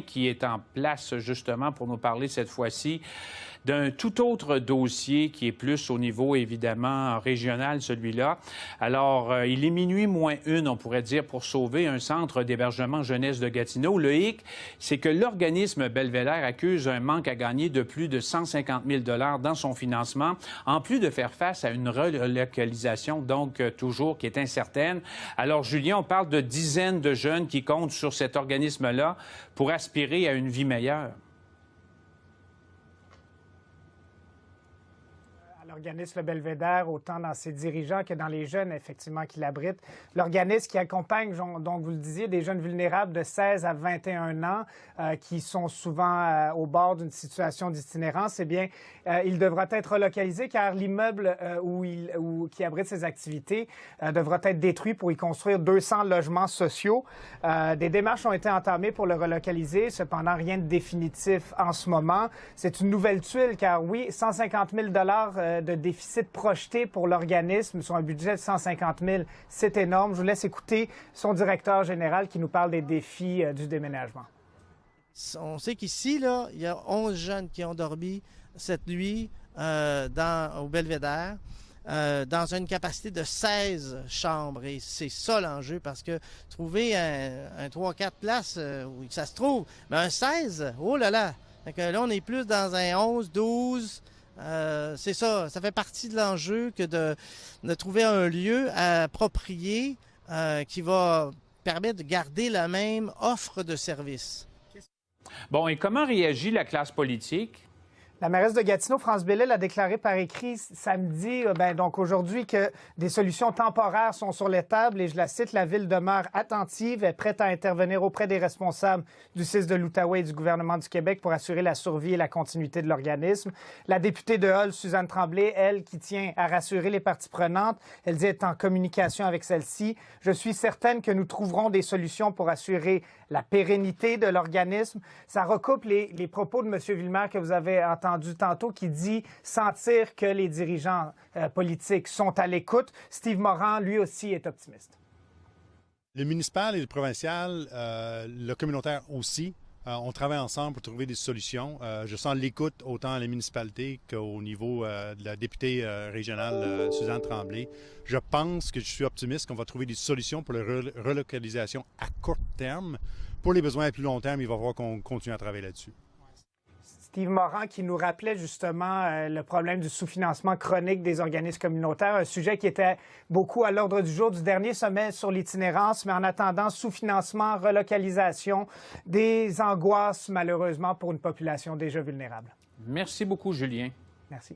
qui est en place justement pour nous parler cette fois-ci d'un tout autre dossier qui est plus au niveau, évidemment, régional, celui-là. Alors, il est minuit moins une, on pourrait dire, pour sauver un centre d'hébergement jeunesse de Gatineau. Le hic, c'est que l'organisme Belvédère accuse un manque à gagner de plus de 150 000 $ dans son financement, en plus de faire face à une relocalisation, donc toujours qui est incertaine. Alors, Julien, on parle de dizaines de jeunes qui comptent sur cet organisme-là pour aspirer à une vie meilleure. L'organisme Belvédère, autant dans ses dirigeants que dans les jeunes, effectivement, qui l'abritent. L'organisme qui accompagne, donc vous le disiez, des jeunes vulnérables de 16 à 21 ans qui sont souvent au bord d'une situation d'itinérance, eh bien, il devra être relocalisé car l'immeuble qui abrite ces activités devra être détruit pour y construire 200 logements sociaux. Des démarches ont été entamées pour le relocaliser, cependant rien de définitif en ce moment. C'est une nouvelle tuile car oui, 150 000 $ de déficit projeté pour l'organisme sur un budget de 150 000, c'est énorme. Je vous laisse écouter son directeur général qui nous parle des défis du déménagement. On sait qu'ici, là, il y a 11 jeunes qui ont dormi cette nuit au Belvédère, dans une capacité de 16 chambres. Et c'est ça l'enjeu, parce que trouver un 3-4 places, où ça se trouve, mais un 16, oh là là! Donc là, on est plus dans un 11, 12... c'est ça fait partie de l'enjeu que de trouver un lieu approprié qui va permettre de garder la même offre de service. Bon, et comment réagit la classe politique? La mairesse de Gatineau, France Bellil, a déclaré par écrit samedi, donc aujourd'hui, que des solutions temporaires sont sur les tables et je la cite, la ville demeure attentive et prête à intervenir auprès des responsables du CIS de l'Outaouais et du gouvernement du Québec pour assurer la survie et la continuité de l'organisme. La députée de Hull, Suzanne Tremblay, elle, qui tient à rassurer les parties prenantes, elle dit être en communication avec celle-ci. Je suis certaine que nous trouverons des solutions pour assurer la pérennité de l'organisme. Ça recoupe les propos de M. Villemer que vous avez entendu tantôt, qui dit sentir que les dirigeants politiques sont à l'écoute. Steve Moran, lui aussi, est optimiste. Le municipal et le provincial, le communautaire aussi, on travaille ensemble pour trouver des solutions. Je sens l'écoute autant à la municipalité qu'au niveau de la députée régionale Suzanne Tremblay. Je pense que je suis optimiste qu'on va trouver des solutions pour la relocalisation à court terme. Pour les besoins à plus long terme, il va falloir qu'on continue à travailler là-dessus. Steve Moran qui nous rappelait justement le problème du sous-financement chronique des organismes communautaires, un sujet qui était beaucoup à l'ordre du jour du dernier sommet sur l'itinérance, mais en attendant, sous-financement, relocalisation, des angoisses malheureusement pour une population déjà vulnérable. Merci beaucoup, Julien. Merci.